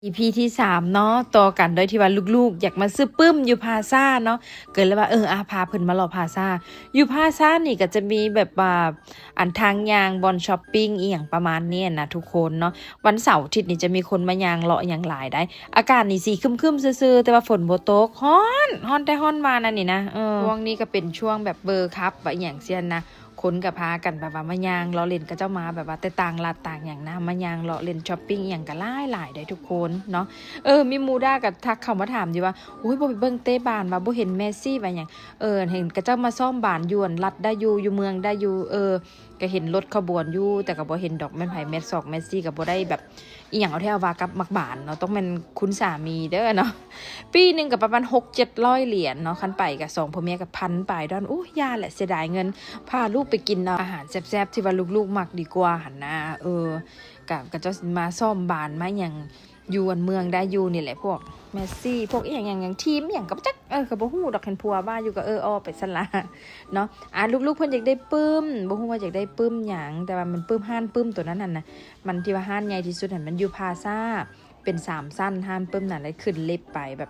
EP ที่3เนาะต่อกันโดยที่ว่าลูกๆอยากมาซื้อปึ้มอยู่พาซ่าเนาะเกิดเลยว่าพาเพิ่นมาเลาะพาซ่าอยู่พาซ่านี่ก็จะมีแบบว่าอันทางยางบอนช้อปปิ้งอีหยังประมาณนี้นะทุกคนเนาะวันเสาร์อาทิตย์นี่จะมีคนมายางเลาะอย่างหลายได้อากาศนี่สีครึมๆซื่อๆแต่ว่าฝนบ่ตกฮ้อนแต่ฮ้อนมานั่นนี่นะช่วงนี้ก็เป็นช่วงแบบเบอร์คัพว่าอหยังเซียนนะคนกับพากันแบบว่ามายางเลาะเล่นกับเจ้ามาแบบว่าแต่ต่างลาดต่างอย่างนะมายางเลาะเล่นช้อปปิ้งอย่างก็หลายได้ทุกคนเนาะมีมูด้ากับทักเข้ามาถามอยู่ว่าอุ้ยบ่ไปเบิ่งเตะบานว่าบ่เห็นเมสซี่ว่าหยังเห็นกับเจ้ามาซ่อมบานยวนรัดได้อยู่เมืองได้อยู่ก็เห็นรถขบวนอยู่แต่ก็บ่เห็นดอกแม่นไผเมสซอกเมสซี่ก็บ่ได้แบบอีหยังเอาแท้ว่ากับมักบานเนาะต้องเป็นคุณสามีเด้อเนาะปีนึงก็ประมาณ 6-700 เหรียญเนาะคันไปก็2พ่อแม่ก็พันไปดอนย่าแหละเสียดายเงินพาลูกไปกินอาหารแซ่บๆที่ว่าลูกๆมักดีกว่าหั่นนะก็จะมาซ่อมบานมาหยังอยู่อันเมืองได้อยู่นี่แหละพวกเมสซี่พวกอีหยังอย่างทีมอย่างกับจักก็บ่ฮู้ดอกเห็นผัวบ้าอยู่ก็อ้อไปซั่นล่ะเนาะลูกๆเพิ่นอยากได้ปึ้มบ่ฮู้ว่าอยากได้ปึ้มหยังแต่ว่ามันปึ้มห้านปึ้มตัวนั้นน่ะนะมันที่ว่าห้านใหญ่ที่สุดมันอยู่พาซ่าเป็น3สั้นห้านปึ้มนั่นเลยขึ้นเล็บไปแบบ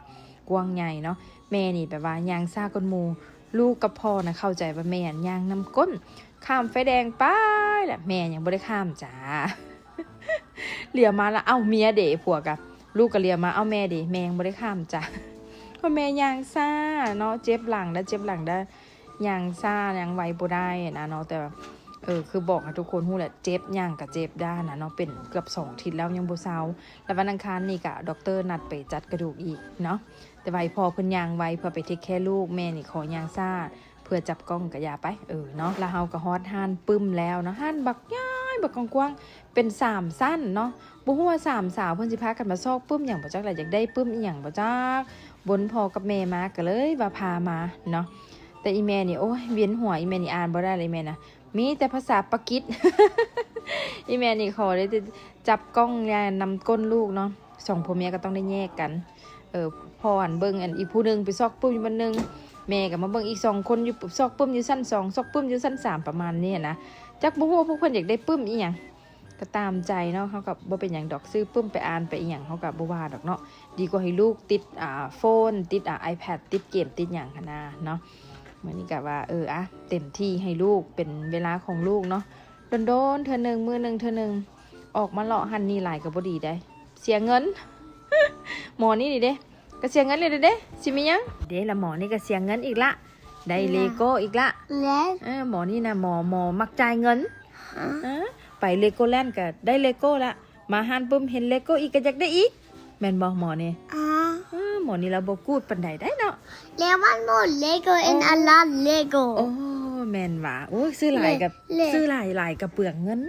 กว้างใหญ่เนาะแม่นี่แบบว่ายางซ่าก้นหมู่ลูกกับพ่อนะเข้าใจว่าแม่ยางนำก้นข้ามไฟแดงไปแหละแม่ยังบ่ได้ข้ามจ้าเหลียมาแล้วเมียเด๋ผัวกับลูกก็เลียมาแม่เด๋แม่ยังบ่ได้ข้ามจ้าเพราะแม่ยางซ่าเนาะเจ็บหลังได้ยางซ่ายางไวบ่ได้นะเนาะแต่คือบอกให้ทุกคนฮู้แหละเจ็บย่างกับเจ็บด้านนะเนาะเป็นเกือบ2 อาทิตย์แล้วยังบ่เซาแล้ววันอังคารนี่ก็ด็อกเตอร์นัดไปจัดกระดูกอีกเนาะแต่ไว้พอเพิ่นย่างไวเพื่อไปเทคแคร์ลูกแม่นี่ขอย่างซ่าเพื่อจับกล้องก็อย่าไปเนาะแล้วเฮาก็ฮอดห้านปึ้มแล้วเนาะห้านบักย้ายบักกว้างๆเป็น3สั้นเนาะบ่ฮู้ว่า3สาวเพิ่นสิพากันมาซอกปึ้มหยังบ่จักแหละอยากได้ปึ้มอีหยังบ่จักบนพอกับแม่มาก็เลยว่าพามาเนาะแต่อีแม่นี่โอ้ยเวียนหัวอีแม่นี่อ่านบ่ได้เลยแม่นะมีแต่ภาษาปากีส อีแม่นี่ขอได้จับกล้องยายนำก้นลูกเนาะ2พ่อแม่ก็ต้องได้แยกกันพ่อหันเบิ่งอีกผู้นึงไปซอกปุ้มอยู่บันนึงแม่ก็มาเบิ่งอีก2คนอยู่ซอกปุ้มอยู่ชั้น2ซอกปุ้มอยู่ชั้น3ประมาณนี้นะจักบ่ฮู้ว่าพวกเพิ่นอยากได้ปุ้มอีหยังก็ตามใจเนาะเฮาก็บ่เป็นหยังดอกซื้อปุ้มไปอ่านไปอีหยังเฮาก็บ่ว่าดอกเนาะดีกว่าให้ลูกติดโฟนติดiPad ติดเกมติดหยังหั่นน่ะเนาะมื้อนี้ก็ว่าเต็มที่ให้ลูกเป็นเวลาของลูกเนาะโดนๆเทื่อนึงมื้อนึงเทื่อนึงออกมาเลาะหันนี่หลายก็บ่ดีได้เสียเงิน หมอนี่ดิเด้ก็เสียเงินเลยเด้สิมีหยังเด้ละหมอนี่ก็เสียเงินอีกละได้เลโก้อีกละหมอนี่นะหมอมักจ่ายเงินไปเลโก้แลนด์ก็ได้เลโก้ละมาหันปุ๊บเห็นเลโก้อีกก็อยากได้อีกแม่นบ่หมอนี่หมอนี่เราบ่กูดปานใดได้เนาะแล้วมันหมดเลโก้and a lot Lego โอ้แม่นว่าโอ้ยซื้อหลายกับซื้อหลายกับเปลืองเงิน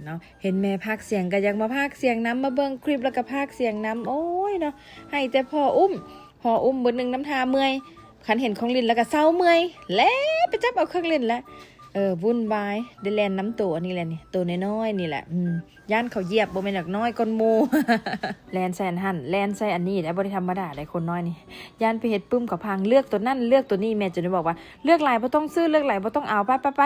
เนาะเห็นแม่พากเสียงก็อยากมาพากเสียงน้ำมาเบิ่งคลิปแล้วก็พากเสียงน้ำโอ้ยเนาะให้แต่พออุ้มเบิดนึงน้ำทาเมื่อยคันเห็นของลินแล้วก็เศร้าเมื่อยแล้วไปจับเอาเครื่องเล่นแล้ววุ่นวายได้แล่นน้ำตัวนี่แหละนี่ตัวน้อยๆนี่แหละย่านเขาเหยียบบ่แม่นน้อยก้นหมู่ แล่นใส่อันหั่นแล่นใส่อันนี้ได้บ่ได้ธรรมดาได้คนน้อยนี่ย่านไปเฮ็ดปึ้มกับพังเลือกตัวนั้นเลือกตัวนี้แม่จะได้บอกว่าเลือกหลายบ่ต้องซื้อเลือกหลายบ่ต้องเอาไป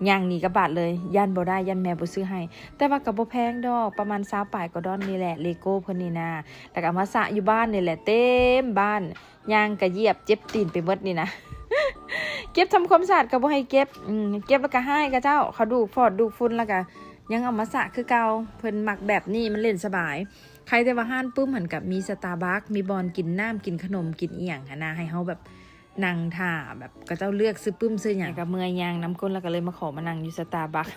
ย่างหนีกับบาทเลยยันบ่ได้ยันแม่บ่ซื้อให้แต่ว่าก็บ่แพงดอกประมาณ20ปลายก็ดอนนี่แหละเลโก้เพิ่นนี่นะแล้วก็เอามาสะอยู่บ้านนี่แหละเต็มบ้านย่างก็เหยียบเจ็บตีนไปหมดนี่นะ เก็บทำความสะอาดก็บ่ให้เก็บเก็บแล้วก็ให้กับเจ้าเขาดูฟอดดูฝุ่นแล้วก็ยังเอามาสะคือเก่าเพิ่นมักแบบนี้มันเล่นสบายใครแต่ว่าห้านปึ้มหันกับมีสตาร์บัคมีบอลกินน้ำกินขนมกินอีหยังหั่นน่ะให้เฮาแบบนั่งท่าแบบก็เจ้าเลือกซื้อปึ้มซื้อหยังก็เมื่อยยางน้ำก้นแล้วก็เลยมาขอมานั่งอยู่สตาร์บัค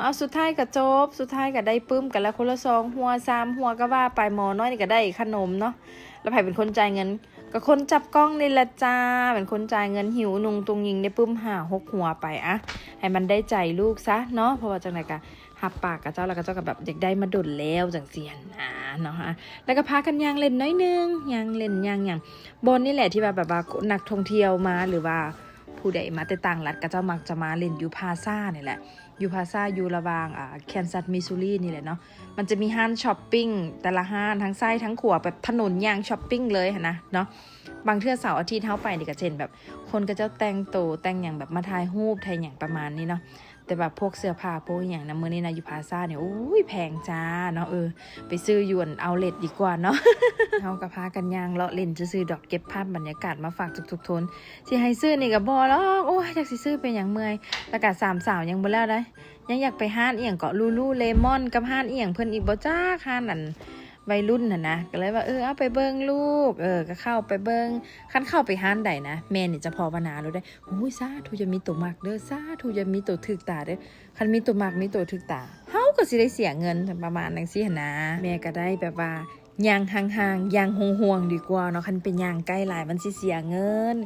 เอาสุดท้ายก็จบสุดท้ายก็ได้ปึ้มกันแล้วคนละ2หัว3หัวก็ว่าไปหมอน้อยนี่ก็ได้ขนมเนาะแล้วไผเป็นคนจ่ายเงินก็คนจับกล้องนี่แหละจ้าเป็นคนจ่ายเงินหิวนุงตุงยิงได้ปึ้ม5-6หัวไปให้มันได้ใจลูกซะเนาะเพราะว่าจังไหนก็หับปากกับเจ้าแล้วก็เจ้าก็แบบอยากได้มาดุลแล้วจังเสียนเนาะแล้วก็พากันยางเล่นน้อยนึงยางเล่นยางอย่างบนนี่แหละที่แบบว่านักท่องเที่ยวมาหรือว่าผู้ใดมาแต่ต่างรัฐก็เจ้ามักจะมาเล่นอยู่พาซ่านี่แหละอยู่พาซ่าอยู่ระหว่างแคนซัสมิสซูรีนี่แหละเนาะมันจะมีห้างช้อปปิ้งแต่ละห้างทั้งไส้ทั้งขวบแบบถนนยางช้อปปิ้งเลยนะเนาะบางเทื่อเสาร์อาทิตย์เฮาไปนี่ก็เช่นแบบคนก็เจ้าแต่งโตแต่งอย่างแบบมาถ่ายรูปถ่ายอย่างประมาณนี้เนาะ แต่แบบพวกเสื้อผ้าพวกอย่างนะมื้อนี้นะอยู่พาซ่าเนี่ยโอ้ยแพงจ้าเนาะไปซื้ออยู่เอาเลทดีกว่าเนาะ เฮาก็พากันย่างเลาะเล่นซื้อดอกเก็บภาพบรรยากาศมาฝากทุกๆทนสิให้ซื้อนี่ก็บ่หรอกโอ้ยจักสิซื้อเป็นหยังเมื่อยแล้วก็สามสาวยังบ่แล้วได้ยังอยากไปห้านอีหยังเกาะลูลูเลมอนกับห้านอีหยังเพิ่นอีกบ่จ้าห้านนั่นวัยรุ่นน่ะนะก็เลยว่าเอาไปเบิ่งลูกก็เข้าไปเบิ่งคันเข้าไปห้านใดนะแม่นี่จะภาวนารู้ได้โอ้ยสาธุจะมีตัวมักเด้อสาธุจะมีตัวถึกตาเด้อคันมีตัวมักมีตัวถึกตาเฮาก็สิได้เสียเงินประมาณจังซี่หั่นนะแม่ก็ได้แบบว่าย่างห่างๆย่างห่วงๆดีกว่าเนาะคันเป็นย่างใกล้หลายมันสิเสียเงิน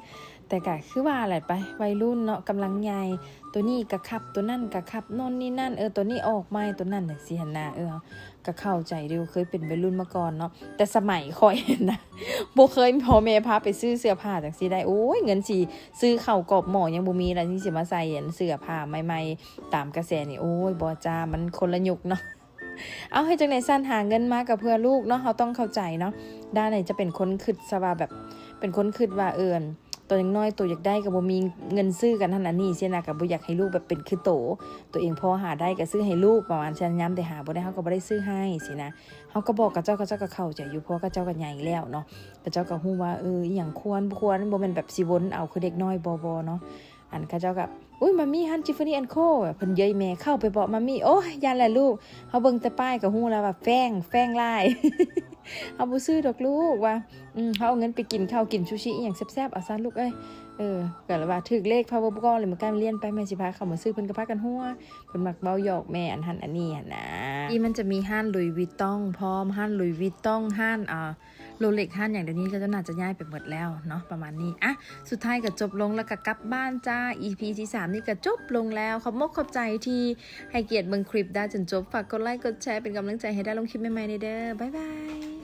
แต่ก็คือว่าอะไรไปวัยรุ่นเนาะกำลังใหญ่ตัวนี้ก็ขับตัวนั่นก็ขับโน่นนี่นั่นตัวนี้ออกใหม่ตัวนั่นจังซี่หั่นนะก็เข้าใจเร็วเคยเป็นวัยรุ่นมาก่อนเนาะแต่สมัยค่อยนะบ่เคยพ่อแม่พาไปซื้อเสื้อผ้าจังซี่ได้โอ้ยเงินสิซื้อข้าวกรอบหม้อยังบ่มีแล้วที่สิมาใส่เสื้อผ้าใหม่ๆตามกระแสนี่โอ้ยบ่จ้ามันคนละยุคเนาะเอาให้จังได๋ซั่นหาเงินมากับเพื่อลูกเนาะเฮาต้องเข้าใจเนาะด้านไหนจะเป็นคนคิดซะว่าแบบเป็นคนคิดว่าตัวยังน้อยตัวอยากได้ก็บ่มีเงินซื้อกันนั่นนี่สินะก็บ่อยากให้ลูกแบบเป็นคือตัวเองพอหาได้ก็ซื้อให้ลูกประมาณฉะนั้นย้ำแต่หาบ่ได้เฮาก็บ่ได้ซื้อให้สินะเฮาก็บอกกับเจ้าก็เข้าใจอยู่เพราะกับเจ้าก็ใหญ่แล้วเนาะแต่เจ้าก็ฮู้ว่าอีหยังควรบ่ควรบ่แม่นแบบสิวนเอาคือเด็กน้อยบ่เนาะอันเขาเจ้าก็อุ้ยมัมมี่ฮันจิฟฟานี่แอนด์โคเพิ่นเย้ยแม่เข้าไปบอกมัมมี่โอ้ยยันแหละลูกเฮาเบิ่งแต่ป้ายก็ฮู้แล้วว่าแฟ้งลาย เฮาบ่ซื้อดอกลูกว่าเฮาเอาเงินไปกินข้าวกินซูชิอีหยังแซ่บๆเอาซะลูกเอ้ยก็เลยว่าถึกเลขพาบ่บ่เลยมันกล้าเรียนไปแม่สิพาเขามาซื้อเพิ่นก็พากันฮัวเพิ่นมักเว้าหยอกแม่อันหันอันนี้หั่นนะอีมันจะมีห้านลุยวิตตองพร้อมห้านลุยวิตตองห้านโรเล็กห้านอย่างเดี๋ยวนี้ก็น่าจะย้ายไปหมดแล้วเนาะประมาณนี้อ่ะสุดท้ายก็จบลงแล้วก็กลับบ้านจ้า EP ที่3นี่ก็จบลงแล้วขอบใจที่ให้เกียรติเบิ่งคลิปได้จนจบฝากกดไลค์กดแชร์เป็นกำลังใจให้ได้ลงคลิปใหม่ๆเด้อบ๊ายบาย